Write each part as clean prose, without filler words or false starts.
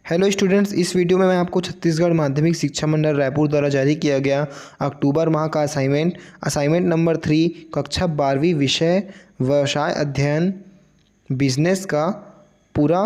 Hello students, इस video में मैं आपको छत्तीसगढ़ माध्यमिक शिक्षा मंडल रायपुर द्वारा जारी किया गया अक्टूबर माह का असाइनमेंट नंबर 3 कक्षा 12वीं विषय व्यवसाय अध्ययन बिजनेस का पूरा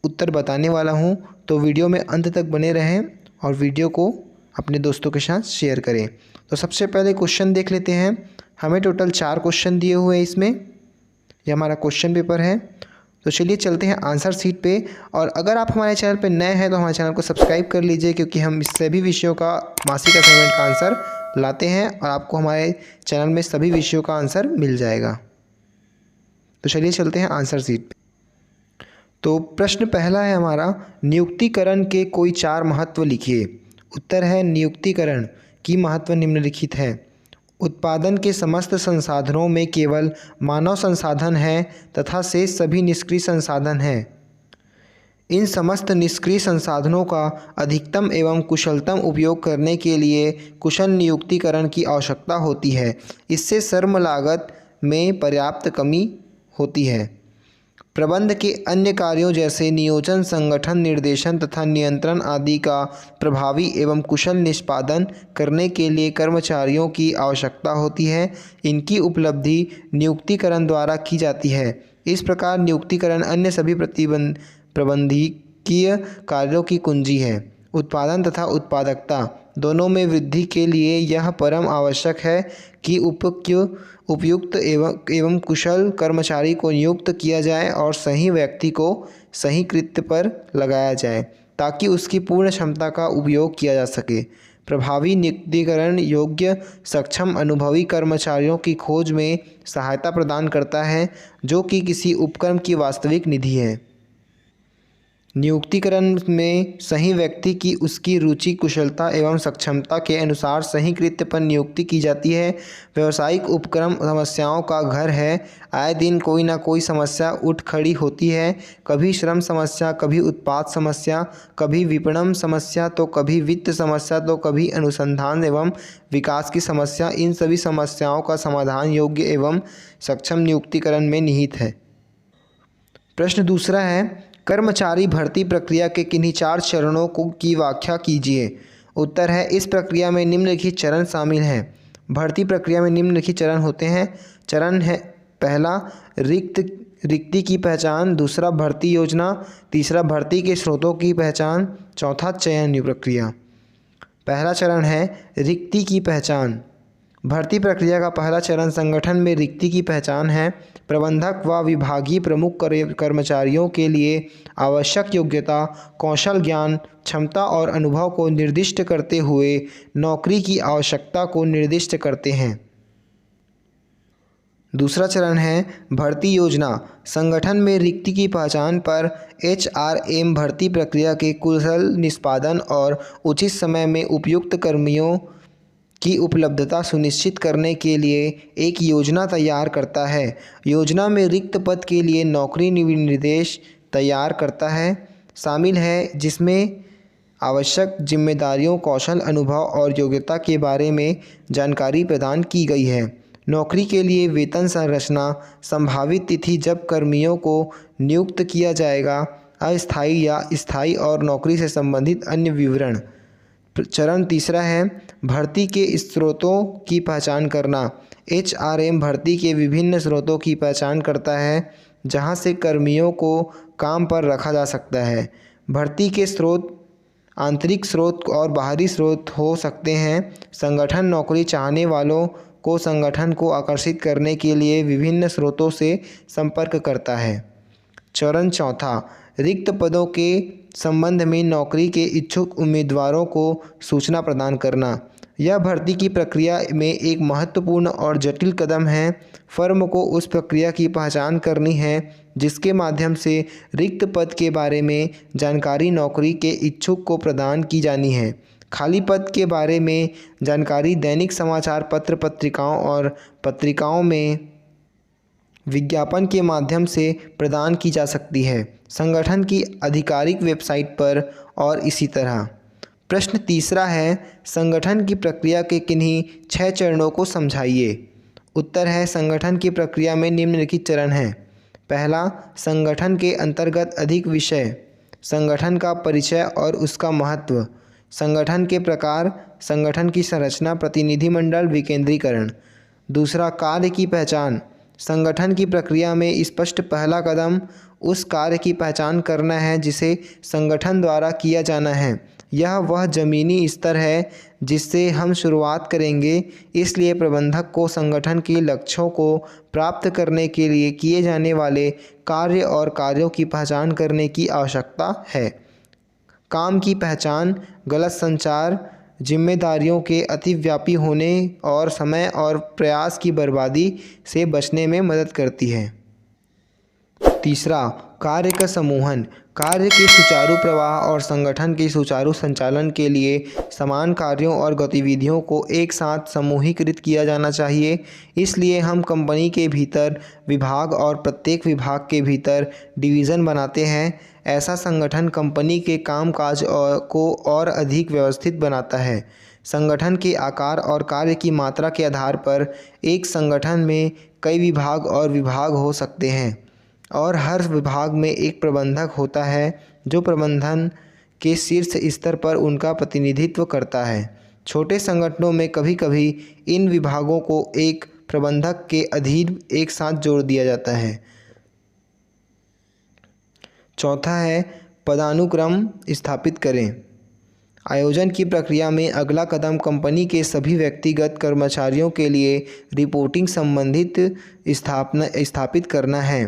उत्तर बताने वाला हूं। तो वीडियो में अंत तक बने रहें और वीडियो को अपने दोस्तों के साथ शेयर करें। तो सबसे पहले क्वेश्चन देख लेते हैं। हमें टोटल 4 क्वेश्चन दिए हुए हैं इसमें। यह हमारा क्वेश्चन पेपर है। तो चलिए चलते हैं आंसर शीट पे। और अगर आप हमारे चैनल पे नए हैं तो हमारे चैनल को सब्सक्राइब कर लीजिए, क्योंकि हम इस सभी विषयों का मासिक असाइनमेंट का आंसर लाते हैं और आपको हमारे चैनल में सभी विषयों का आंसर मिल जाएगा। तो चलिए चलते हैं आंसर शीट पे। तो प्रश्न पहला है हमारा, नियुक्तिकरण के कोई 4 महत्व लिखिए। उत्तर है, नियुक्तिकरण की महत्व निम्नलिखित है। उत्पादन के समस्त संसाधनों में केवल मानव संसाधन है तथा शेष सभी निष्क्रिय संसाधन हैं। इन समस्त निष्क्रिय संसाधनों का अधिकतम एवं कुशलतम उपयोग करने के लिए कुशल नियुक्तिकरण की आवश्यकता होती है। इससे श्रम लागत में पर्याप्त कमी होती है। प्रबंध के अन्य कार्यों जैसे नियोजन, संगठन, निर्देशन तथा नियंत्रण आदि का प्रभावी एवं कुशल निष्पादन करने के लिए कर्मचारियों की आवश्यकता होती है। इनकी उपलब्धि नियुक्तिकरण द्वारा की जाती है। इस प्रकार नियुक्तिकरण अन्य सभी प्रबंधकीय कार्यों की कुंजी है। उत्पादन तथा उत्पादकता दोनों में वृद्धि के लिए यह परम आवश्यक है कि उपयुक्त एवं कुशल कर्मचारी को नियुक्त किया जाए और सही व्यक्ति को सही कृत्य पर लगाया जाए, ताकि उसकी पूर्ण क्षमता का उपयोग किया जा सके। प्रभावी नियुक्तिकरण योग्य, सक्षम, अनुभवी कर्मचारियों की खोज में सहायता प्रदान करता है, जो कि किसी उपक्रम की वास्तविक निधि है। नियुक्तिकरण में सही व्यक्ति की उसकी रुचि, कुशलता एवं सक्षमता के अनुसार सही कृत्य पर नियुक्ति की जाती है। व्यावसायिक उपक्रम समस्याओं का घर है। आए दिन कोई ना कोई समस्या उठ खड़ी होती है। कभी श्रम समस्या, कभी उत्पाद समस्या, कभी विपणन समस्या, तो कभी वित्त समस्या, तो कभी अनुसंधान एवं विकास की समस्या। इन सभी समस्याओं का समाधान योग्य एवं सक्षम नियुक्तिकरण में निहित है। प्रश्न दूसरा है, कर्मचारी भर्ती प्रक्रिया के किन्हीं 4 चरणों की व्याख्या कीजिए। उत्तर है, इस प्रक्रिया में निम्नलिखित चरण शामिल हैं। भर्ती प्रक्रिया में निम्नलिखित चरण होते हैं। चरण है पहला, रिक्ति की पहचान। दूसरा, भर्ती योजना। तीसरा, भर्ती के स्रोतों की पहचान। चौथा, चयन प्रक्रिया। पहला चरण है रिक्ति की पहचान। भर्ती प्रक्रिया का पहला चरण संगठन में रिक्ति की पहचान है। प्रबंधक व विभागीय प्रमुख कर्मचारियों के लिए आवश्यक योग्यता, कौशल, ज्ञान, क्षमता और अनुभव को निर्दिष्ट करते हुए नौकरी की आवश्यकता को निर्दिष्ट करते हैं। दूसरा चरण है भर्ती योजना। संगठन में रिक्ति की पहचान पर HRM भर्ती प्रक्रिया के कुशल निष्पादन और उचित समय में उपयुक्त कर्मियों की उपलब्धता सुनिश्चित करने के लिए एक योजना तैयार करता है। योजना में रिक्त पद के लिए नौकरी निर्देश तैयार करता है शामिल है, जिसमें आवश्यक जिम्मेदारियों, कौशल, अनुभव और योग्यता के बारे में जानकारी प्रदान की गई है। नौकरी के लिए वेतन संरचना, संभावित तिथि जब कर्मियों को नियुक्त किया जाएगा, अस्थायी या स्थायी और नौकरी से संबंधित अन्य विवरण। चरण तीसरा है भर्ती के स्रोतों की पहचान करना। HRM भर्ती के विभिन्न स्रोतों की पहचान करता है, जहां से कर्मियों को काम पर रखा जा सकता है। भर्ती के स्रोत आंतरिक स्रोत और बाहरी स्रोत हो सकते हैं। संगठन नौकरी चाहने वालों को संगठन को आकर्षित करने के लिए विभिन्न स्रोतों से संपर्क करता है। चरण चौथा, रिक्त पदों के संबंध में नौकरी के इच्छुक उम्मीदवारों को सूचना प्रदान करना। यह भर्ती की प्रक्रिया में एक महत्वपूर्ण और जटिल कदम है। फर्म को उस प्रक्रिया की पहचान करनी है जिसके माध्यम से रिक्त पद के बारे में जानकारी नौकरी के इच्छुक को प्रदान की जानी है। खाली पद के बारे में जानकारी दैनिक समाचार पत्र, पत्रिकाओं और पत्रिकाओं में विज्ञापन के माध्यम से प्रदान की जा सकती है, संगठन की आधिकारिक वेबसाइट पर और इसी तरह। प्रश्न तीसरा है, संगठन की प्रक्रिया के किन्हीं 6 चरणों को समझाइए। उत्तर है, संगठन की प्रक्रिया में निम्नलिखित चरण हैं। पहला, संगठन के अंतर्गत अधिक विषय संगठन का परिचय और उसका महत्व। संगठन के प्रकार, संगठन की संरचना, प्रतिनिधिमंडल, विकेंद्रीकरण। दूसरा, कार्य की पहचान। संगठन की प्रक्रिया में स्पष्ट पहला कदम उस कार्य की पहचान करना है जिसे संगठन द्वारा किया जाना है। यह वह ज़मीनी स्तर है जिससे हम शुरुआत करेंगे। इसलिए प्रबंधक को संगठन के लक्ष्यों को प्राप्त करने के लिए किए जाने वाले कार्य और कार्यों की पहचान करने की आवश्यकता है। काम की पहचान गलत संचार, जिम्मेदारियों के अतिव्यापी होने और समय और प्रयास की बर्बादी से बचने में मदद करती है। तीसरा, कार्य का समूहन। कार्य के सुचारू प्रवाह और संगठन के सुचारू संचालन के लिए समान कार्यों और गतिविधियों को एक साथ समूहीकृत किया जाना चाहिए। इसलिए हम कंपनी के भीतर विभाग और प्रत्येक विभाग के भीतर डिवीज़न बनाते हैं। ऐसा संगठन कंपनी के कामकाज को और अधिक व्यवस्थित बनाता है। संगठन के आकार और कार्य की मात्रा के आधार पर एक संगठन में कई विभाग और विभाग हो सकते हैं और हर विभाग में एक प्रबंधक होता है जो प्रबंधन के शीर्ष स्तर पर उनका प्रतिनिधित्व करता है। छोटे संगठनों में कभी-कभी इन विभागों को एक प्रबंधक के अधीन एक साथ जोड़ दिया जाता है। चौथा है, पदानुक्रम स्थापित करें। आयोजन की प्रक्रिया में अगला कदम कंपनी के सभी व्यक्तिगत कर्मचारियों के लिए रिपोर्टिंग संबंधित स्थापित करना है।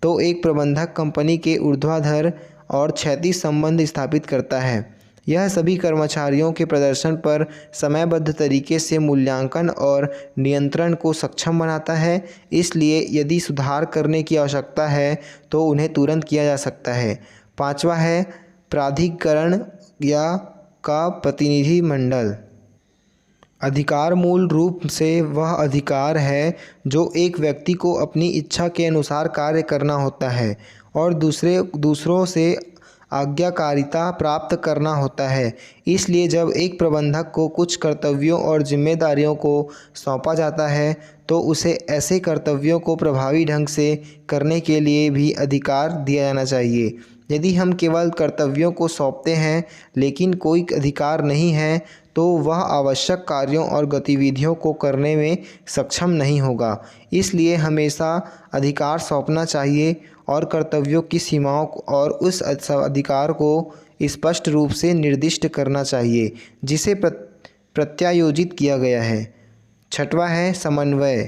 तो एक प्रबंधक कंपनी के ऊर्ध्वाधर और क्षैतिज संबंध स्थापित करता है। यह सभी कर्मचारियों के प्रदर्शन पर समयबद्ध तरीके से मूल्यांकन और नियंत्रण को सक्षम बनाता है। इसलिए यदि सुधार करने की आवश्यकता है तो उन्हें तुरंत किया जा सकता है। पांचवा है, प्राधिकरण या का प्रतिनिधिमंडल। अधिकार मूल रूप से वह अधिकार है जो एक व्यक्ति को अपनी इच्छा के अनुसार कार्य करना होता है और दूसरों से आज्ञाकारिता प्राप्त करना होता है। इसलिए जब एक प्रबंधक को कुछ कर्तव्यों और जिम्मेदारियों को सौंपा जाता है तो उसे ऐसे कर्तव्यों को प्रभावी ढंग से करने के लिए भी अधिकार दिया जाना चाहिए। यदि हम केवल कर्तव्यों को सौंपते हैं लेकिन कोई अधिकार नहीं है तो वह आवश्यक कार्यों और गतिविधियों को करने में सक्षम नहीं होगा। इसलिए हमेशा अधिकार सौंपना चाहिए और कर्तव्यों की सीमाओं और उस अधिकार को स्पष्ट रूप से निर्दिष्ट करना चाहिए जिसे प्रत्यायोजित किया गया है। छठवां है, समन्वय।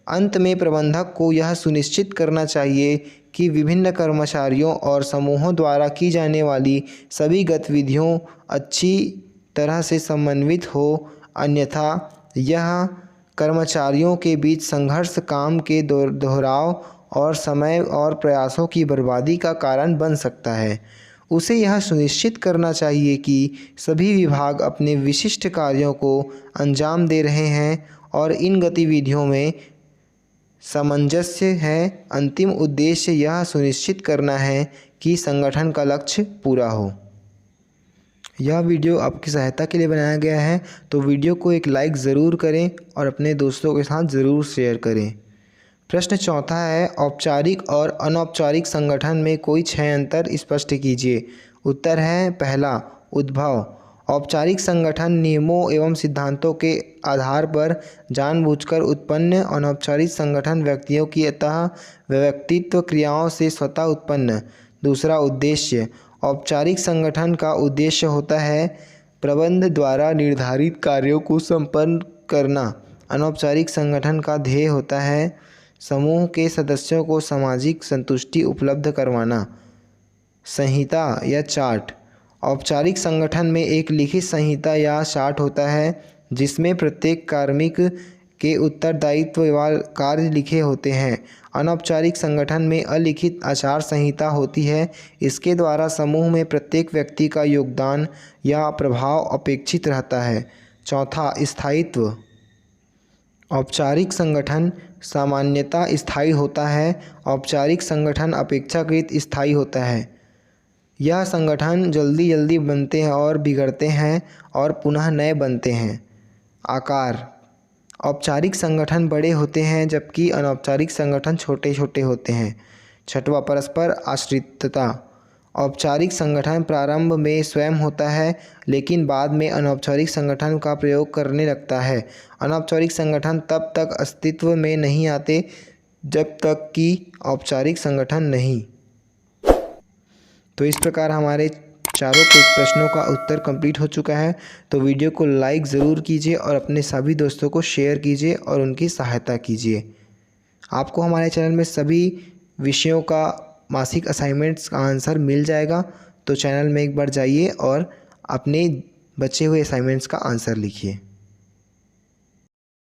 अंत में प्रबंधक को यह सुनिश्चित करना चाहिए कि विभिन्न कर्मचारियों और समूहों द्वारा की जाने वाली सभी गतिविधियों अच्छी तरह से समन्वित हो, अन्यथा यह कर्मचारियों के बीच संघर्ष, काम के दोहराव और समय और प्रयासों की बर्बादी का कारण बन सकता है। उसे यह सुनिश्चित करना चाहिए कि सभी विभाग अपने विशिष्ट कार्यों को अंजाम दे रहे हैं और इन गतिविधियों में सामंजस्य है। अंतिम उद्देश्य यह सुनिश्चित करना है कि संगठन का लक्ष्य पूरा हो। यह वीडियो आपकी सहायता के लिए बनाया गया है, तो वीडियो को एक लाइक ज़रूर करें और अपने दोस्तों के साथ ज़रूर शेयर करें। प्रश्न चौथा है, औपचारिक और अनौपचारिक संगठन में कोई 6 अंतर स्पष्ट कीजिए। उत्तर है, पहला, उद्भव। औपचारिक संगठन नियमों एवं सिद्धांतों के आधार पर जानबूझकर उत्पन्न, अनौपचारिक संगठन व्यक्तियों की अतः व्यक्तित्व क्रियाओं से स्वतः उत्पन्न। दूसरा, उद्देश्य। औपचारिक संगठन का उद्देश्य होता है प्रबंध द्वारा निर्धारित कार्यों को संपन्न करना। अनौपचारिक संगठन का ध्येय होता है समूह के सदस्यों को सामाजिक संतुष्टि उपलब्ध करवाना। संहिता या चार्ट। औपचारिक संगठन में एक लिखित संहिता या चार्ट होता है जिसमें प्रत्येक कार्मिक के उत्तरदायित्व व कार्य लिखे होते हैं। अनौपचारिक संगठन में अलिखित आचार संहिता होती है। इसके द्वारा समूह में प्रत्येक व्यक्ति का योगदान या प्रभाव अपेक्षित रहता है। चौथा, स्थायित्व। औपचारिक संगठन सामान्यतः स्थायी होता है। औपचारिक संगठन अपेक्षाकृत स्थायी होता है। यह संगठन जल्दी बनते हैं और बिगड़ते हैं और पुनः नए बनते हैं। आकार। औपचारिक संगठन बड़े होते हैं जबकि अनौपचारिक संगठन छोटे होते हैं। छठवां, परस्पर आश्रितता। औपचारिक संगठन प्रारंभ में स्वयं होता है लेकिन बाद में अनौपचारिक संगठन का प्रयोग करने लगता है। अनौपचारिक संगठन तब तक अस्तित्व में नहीं आते जब तक कि औपचारिक संगठन नहीं। तो इस प्रकार हमारे चारों प्रश्नों का उत्तर कंप्लीट हो चुका है। तो वीडियो को लाइक ज़रूर कीजिए और अपने सभी दोस्तों को शेयर कीजिए और उनकी सहायता कीजिए। आपको हमारे चैनल में सभी विषयों का मासिक असाइनमेंट्स का आंसर मिल जाएगा। तो चैनल में एक बार जाइए और अपने बचे हुए असाइनमेंट्स का आंसर लिखिए।